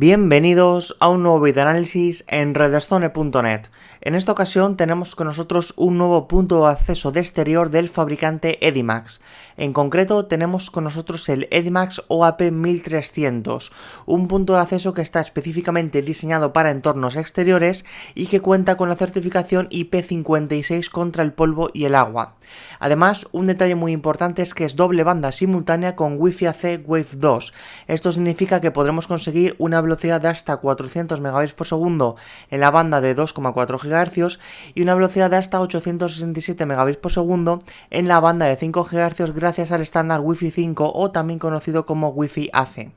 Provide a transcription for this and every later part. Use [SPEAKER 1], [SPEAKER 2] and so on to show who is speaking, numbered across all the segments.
[SPEAKER 1] Bienvenidos a un nuevo videoanálisis en redstone.net. En esta ocasión tenemos con nosotros un nuevo punto de acceso de exterior del fabricante Edimax. En concreto tenemos con nosotros el Edimax OAP 1300, un punto de acceso que está específicamente diseñado para entornos exteriores y que cuenta con la certificación IP56 contra el polvo y el agua. Además, un detalle muy importante es que es doble banda simultánea con Wi-Fi AC Wave 2. Esto significa que podremos conseguir una velocidad de hasta 400 Mbps en la banda de 2,4 GHz y una velocidad de hasta 867 Mbps en la banda de 5 GHz gracias al estándar Wi-Fi 5 o también conocido como Wi-Fi AC.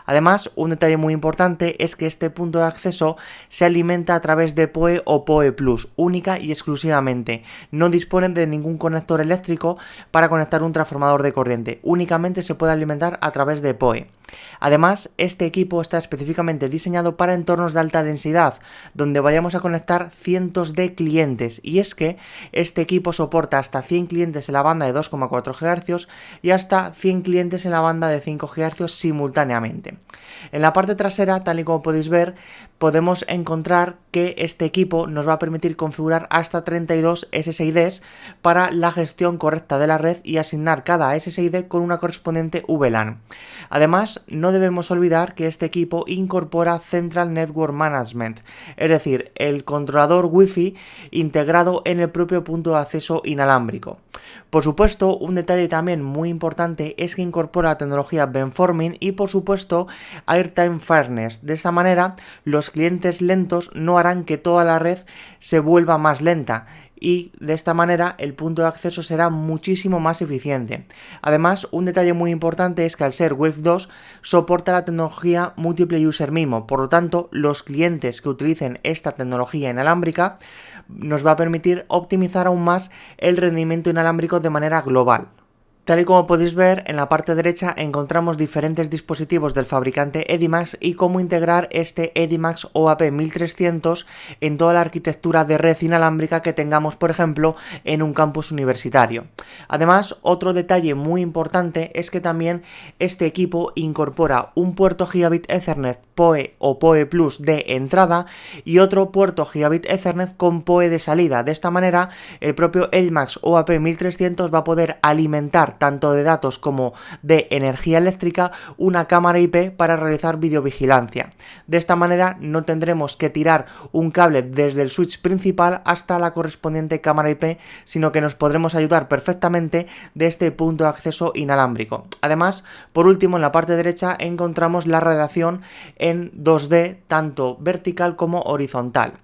[SPEAKER 1] Además, un detalle muy importante es que este punto de acceso se alimenta a través de PoE o PoE Plus, única y exclusivamente. No disponen de ningún conector eléctrico para conectar un transformador de corriente, únicamente se puede alimentar a través de PoE. Además, este equipo está específicamente diseñado para entornos de alta densidad, donde vayamos a conectar cientos de clientes, y es que este equipo soporta hasta 100 clientes en la banda de 2,4 GHz y hasta 100 clientes en la banda de 5 GHz simultáneamente. En la parte trasera, tal y como podéis ver, podemos encontrar que este equipo nos va a permitir configurar hasta 32 SSIDs para la gestión correcta de la red y asignar cada SSID con una correspondiente VLAN. Además, no debemos olvidar que este equipo incorpora Central Network Management, es decir, el controlador Wi-Fi integrado en el propio punto de acceso inalámbrico. Por supuesto, un detalle también muy importante es que incorpora la tecnología beamforming y por supuesto Airtime Fairness. De esa manera, los clientes lentos no harán que toda la red se vuelva más lenta, y de esta manera el punto de acceso será muchísimo más eficiente. Además, un detalle muy importante es que al ser Wave 2 soporta la tecnología Multiple User MIMO, por lo tanto los clientes que utilicen esta tecnología inalámbrica nos va a permitir optimizar aún más el rendimiento inalámbrico de manera global. Tal y como podéis ver, en la parte derecha encontramos diferentes dispositivos del fabricante Edimax y cómo integrar este Edimax OAP 1300 en toda la arquitectura de red inalámbrica que tengamos, por ejemplo, en un campus universitario. Además, otro detalle muy importante es que también este equipo incorpora un puerto Gigabit Ethernet PoE o PoE Plus de entrada y otro puerto Gigabit Ethernet con PoE de salida. De esta manera, el propio Edimax OAP 1300 va a poder alimentar tanto de datos como de energía eléctrica una cámara IP para realizar videovigilancia. De esta manera no tendremos que tirar un cable desde el switch principal hasta la correspondiente cámara IP, sino que nos podremos ayudar perfectamente de este punto de acceso inalámbrico. Además, por último, en la parte derecha encontramos la radiación en 2D, tanto vertical como horizontal.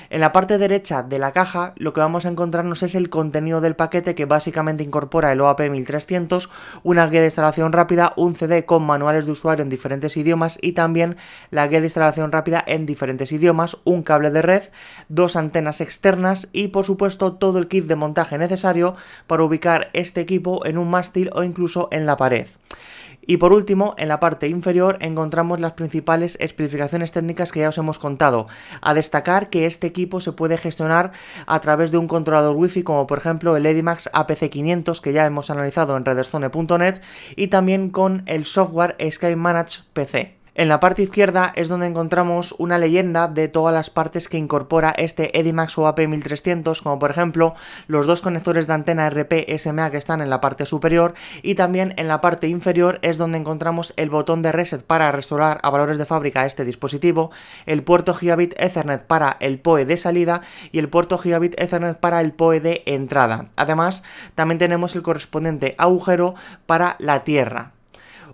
[SPEAKER 1] En la parte derecha de la caja lo que vamos a encontrarnos es el contenido del paquete, que básicamente incorpora el OAP 1300, una guía de instalación rápida, un CD con manuales de usuario en diferentes idiomas y también la guía de instalación rápida en diferentes idiomas, un cable de red, dos antenas externas y por supuesto todo el kit de montaje necesario para ubicar este equipo en un mástil o incluso en la pared. Y por último, en la parte inferior encontramos las principales especificaciones técnicas que ya os hemos contado. A destacar que este equipo se puede gestionar a través de un controlador Wi-Fi como por ejemplo el Edimax APC500 que ya hemos analizado en redstone.net y también con el software SkyManage PC. En la parte izquierda es donde encontramos una leyenda de todas las partes que incorpora este Edimax OAP 1300, como por ejemplo los dos conectores de antena RP-SMA que están en la parte superior, y también en la parte inferior es donde encontramos el botón de reset para restaurar a valores de fábrica este dispositivo, el puerto Gigabit Ethernet para el PoE de salida y el puerto Gigabit Ethernet para el PoE de entrada. Además, también tenemos el correspondiente agujero para la tierra.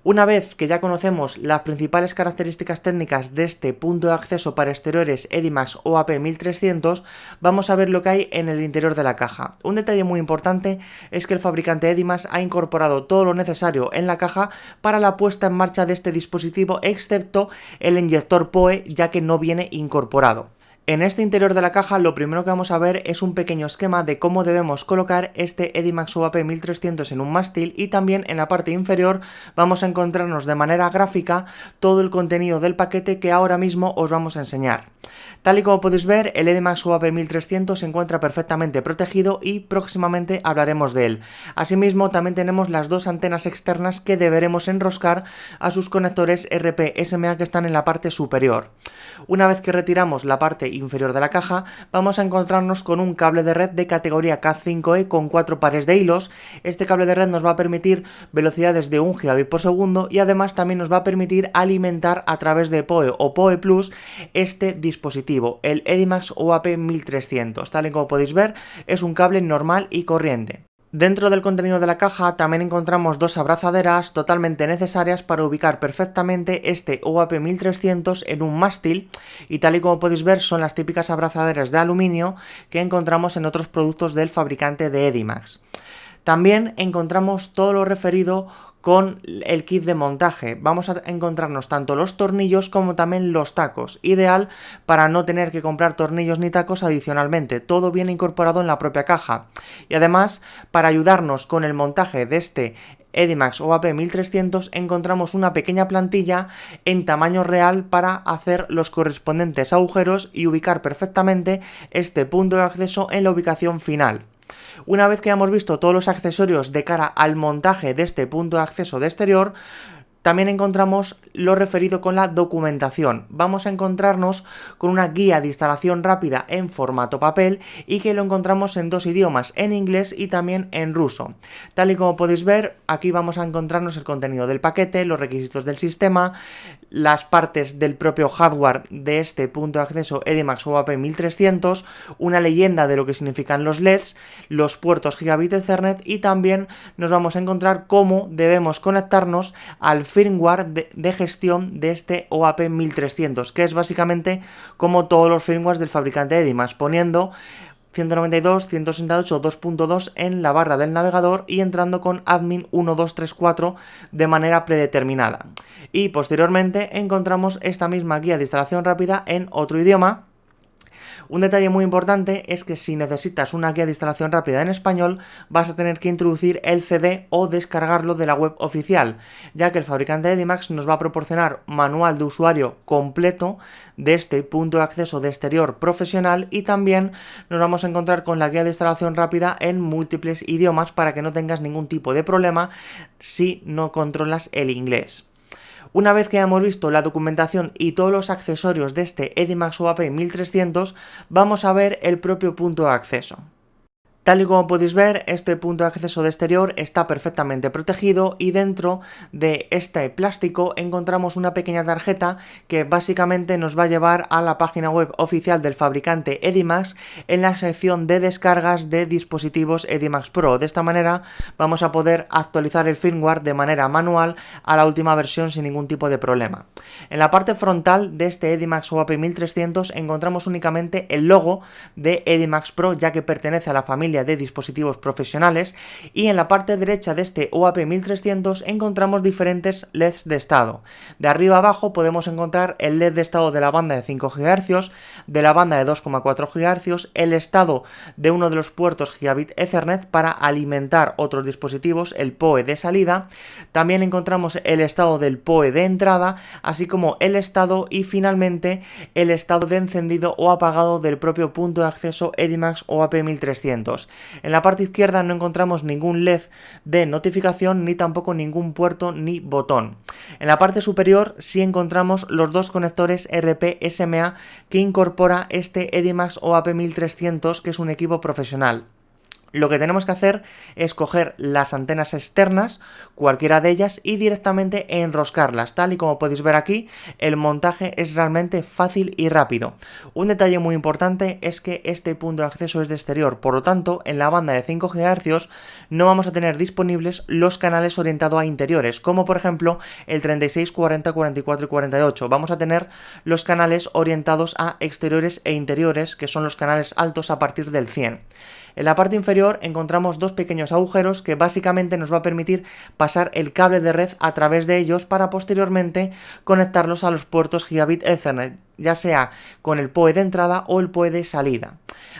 [SPEAKER 1] Una vez que ya conocemos las principales características técnicas de este punto de acceso para exteriores Edimax OAP 1300, vamos a ver lo que hay en el interior de la caja. Un detalle muy importante es que el fabricante Edimax ha incorporado todo lo necesario en la caja para la puesta en marcha de este dispositivo, excepto el inyector PoE, ya que no viene incorporado. En este interior de la caja lo primero que vamos a ver es un pequeño esquema de cómo debemos colocar este Edimax OAP 1300 en un mástil, y también en la parte inferior vamos a encontrarnos de manera gráfica todo el contenido del paquete que ahora mismo os vamos a enseñar. Tal y como podéis ver, el EDIMAX UAP 1300 se encuentra perfectamente protegido y próximamente hablaremos de él. Asimismo, también tenemos las dos antenas externas que deberemos enroscar a sus conectores RP-SMA que están en la parte superior. Una vez que retiramos la parte inferior de la caja, vamos a encontrarnos con un cable de red de categoría Cat5e con 4 pares de hilos. Este cable de red nos va a permitir velocidades de 1 gigabit por segundo y además también nos va a permitir alimentar a través de PoE o PoE Plus este dispositivo, el EDIMAX UAP 1300. Tal y como podéis ver, es un cable normal y corriente. Dentro del contenido de la caja también encontramos dos abrazaderas totalmente necesarias para ubicar perfectamente este UAP 1300 en un mástil, y tal y como podéis ver son las típicas abrazaderas de aluminio que encontramos en otros productos del fabricante de EDIMAX. También encontramos todo lo referido con el kit de montaje. Vamos a encontrarnos tanto los tornillos como también los tacos, ideal para no tener que comprar tornillos ni tacos adicionalmente, todo viene incorporado en la propia caja. Y además, para ayudarnos con el montaje de este EDIMAX UAP 1300 encontramos una pequeña plantilla en tamaño real para hacer los correspondientes agujeros y ubicar perfectamente este punto de acceso en la ubicación final. Una vez que hemos visto todos los accesorios de cara al montaje de este punto de acceso de exterior, también encontramos lo referido con la documentación. Vamos a encontrarnos con una guía de instalación rápida en formato papel y que lo encontramos en dos idiomas, en inglés y también en ruso. Tal y como podéis ver, aquí vamos a encontrarnos el contenido del paquete, los requisitos del sistema, las partes del propio hardware de este punto de acceso EDIMAX UAP 1300, una leyenda de lo que significan los LEDs, los puertos Gigabit Ethernet y también nos vamos a encontrar cómo debemos conectarnos al firmware de gestión de este UAP 1300, que es básicamente como todos los firmwares del fabricante EDIMAX, poniendo 192, 168, 2.2 en la barra del navegador y entrando con admin 1234 de manera predeterminada. Y posteriormente encontramos esta misma guía de instalación rápida en otro idioma. Un detalle muy importante es que si necesitas una guía de instalación rápida en español, vas a tener que introducir el CD o descargarlo de la web oficial, ya que el fabricante de EDIMAX nos va a proporcionar manual de usuario completo de este punto de acceso de exterior profesional y también nos vamos a encontrar con la guía de instalación rápida en múltiples idiomas para que no tengas ningún tipo de problema si no controlas el inglés. Una vez que hayamos visto la documentación y todos los accesorios de este EDIMAX UAP 1300, vamos a ver el propio punto de acceso. Tal y como podéis ver, este punto de acceso de exterior está perfectamente protegido y dentro de este plástico encontramos una pequeña tarjeta que básicamente nos va a llevar a la página web oficial del fabricante EDIMAX en la sección de descargas de dispositivos EDIMAX Pro. De esta manera vamos a poder actualizar el firmware de manera manual a la última versión sin ningún tipo de problema. En la parte frontal de este EDIMAX UAP 1300 encontramos únicamente el logo de EDIMAX Pro, ya que pertenece a la familia de dispositivos profesionales, y en la parte derecha de este UAP 1300 encontramos diferentes LEDs de estado. De arriba a abajo podemos encontrar el LED de estado de la banda de 5 GHz, de la banda de 2,4 GHz, el estado de uno de los puertos Gigabit Ethernet para alimentar otros dispositivos, el PoE de salida, también encontramos el estado del PoE de entrada, así como el estado y finalmente el estado de encendido o apagado del propio punto de acceso EDIMAX UAP 1300. En la parte izquierda no encontramos ningún LED de notificación ni tampoco ningún puerto ni botón. En la parte superior sí encontramos los dos conectores RP-SMA que incorpora este EDIMAX UAP 1300, que es un equipo profesional. Lo que tenemos que hacer es coger las antenas externas, cualquiera de ellas, y directamente enroscarlas. Tal y como podéis ver aquí, el montaje es realmente fácil y rápido. Un detalle muy importante es que este punto de acceso es de exterior, por lo tanto, en la banda de 5 GHz no vamos a tener disponibles los canales orientados a interiores, como por ejemplo el 36, 40, 44 y 48. Vamos a tener los canales orientados a exteriores e interiores, que son los canales altos a partir del 100. En la parte inferior encontramos dos pequeños agujeros que básicamente nos va a permitir pasar el cable de red a través de ellos para posteriormente conectarlos a los puertos Gigabit Ethernet, ya sea con el PoE de entrada o el PoE de salida.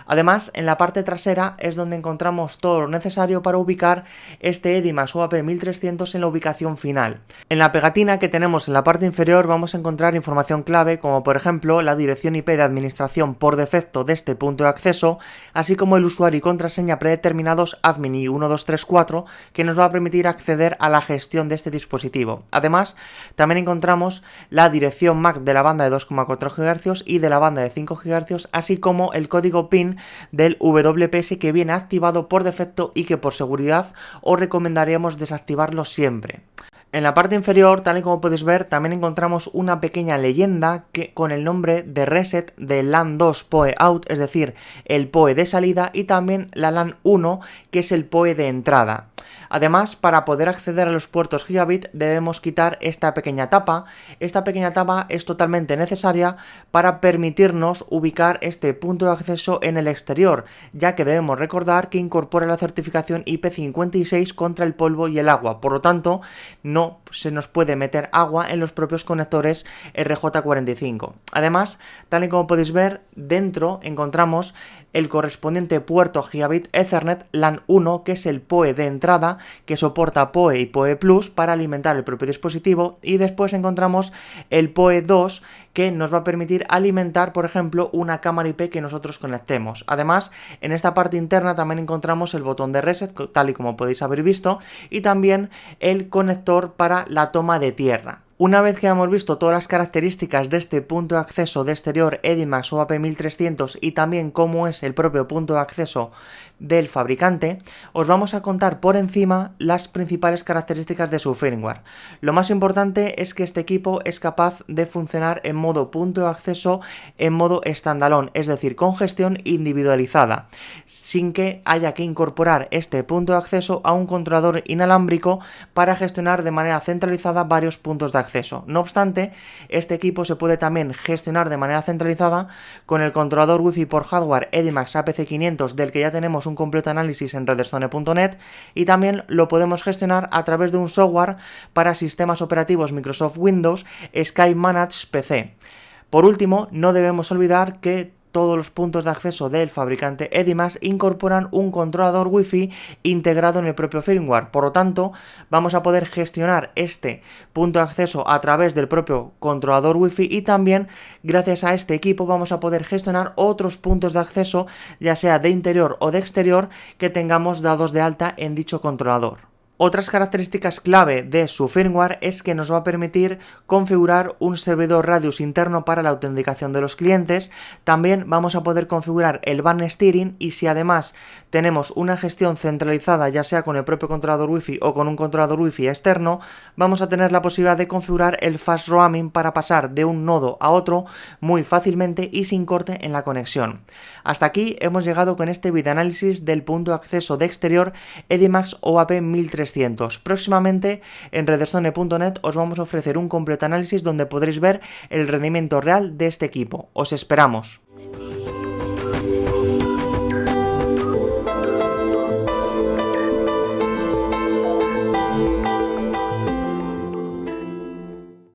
[SPEAKER 1] Además, en la parte trasera es donde encontramos todo lo necesario para ubicar este Edimax OAP 1300 en la ubicación final. En la pegatina que tenemos en la parte inferior vamos a encontrar información clave como por ejemplo la dirección IP de administración por defecto de este punto de acceso, así como el usuario y contraseña predeterminados admin y 1234 que nos va a permitir acceder a la gestión de este dispositivo. Además, también encontramos la dirección MAC de la banda de 2,4 GHz y de la banda de 5 GHz, así como el código PIN del WPS que viene activado por defecto y que por seguridad os recomendaríamos desactivarlo siempre. En la parte inferior, tal y como podéis ver, también encontramos una pequeña leyenda con el nombre de reset de LAN 2 PoE out, es decir, el PoE de salida, y también la LAN 1, que es el PoE de entrada. Además, para poder acceder a los puertos Gigabit debemos quitar esta pequeña tapa. Esta pequeña tapa es totalmente necesaria para permitirnos ubicar este punto de acceso en el exterior, ya que debemos recordar que incorpora la certificación IP56 contra el polvo y el agua. Por lo tanto, no se nos puede meter agua en los propios conectores RJ45. Además, tal y como podéis ver, dentro encontramos el correspondiente puerto Gigabit Ethernet LAN 1, que es el PoE de entrada, que soporta PoE y PoE Plus para alimentar el propio dispositivo, y después encontramos el PoE 2, que nos va a permitir alimentar, por ejemplo, una cámara IP que nosotros conectemos. Además, en esta parte interna también encontramos el botón de reset, tal y como podéis haber visto, y también el conector para la toma de tierra. Una vez que hemos visto todas las características de este punto de acceso de exterior Edimax OAP 1300 y también cómo es el propio punto de acceso del fabricante, os vamos a contar por encima las principales características de su firmware. Lo más importante es que este equipo es capaz de funcionar en modo punto de acceso en modo standalone, es decir, con gestión individualizada, sin que haya que incorporar este punto de acceso a un controlador inalámbrico para gestionar de manera centralizada varios puntos de acceso. No obstante, este equipo se puede también gestionar de manera centralizada con el controlador Wi-Fi por hardware Edimax APC500, del que ya tenemos un completo análisis en redstone.net, y también lo podemos gestionar a través de un software para sistemas operativos Microsoft Windows, Sky Managed PC. Por último, no debemos olvidar que todos los puntos de acceso del fabricante Edimax incorporan un controlador Wi-Fi integrado en el propio firmware. Por lo tanto, vamos a poder gestionar este punto de acceso a través del propio controlador Wi-Fi, y también gracias a este equipo vamos a poder gestionar otros puntos de acceso, ya sea de interior o de exterior, que tengamos dados de alta en dicho controlador. Otras características clave de su firmware es que nos va a permitir configurar un servidor Radius interno para la autenticación de los clientes. También vamos a poder configurar el ban steering, y si además tenemos una gestión centralizada, ya sea con el propio controlador Wi-Fi o con un controlador Wi-Fi externo, vamos a tener la posibilidad de configurar el fast roaming para pasar de un nodo a otro muy fácilmente y sin corte en la conexión. Hasta aquí hemos llegado con este videoanálisis del punto de acceso de exterior Edimax OAP 1300. Próximamente en redstone.net os vamos a ofrecer un completo análisis donde podréis ver el rendimiento real de este equipo. Os esperamos.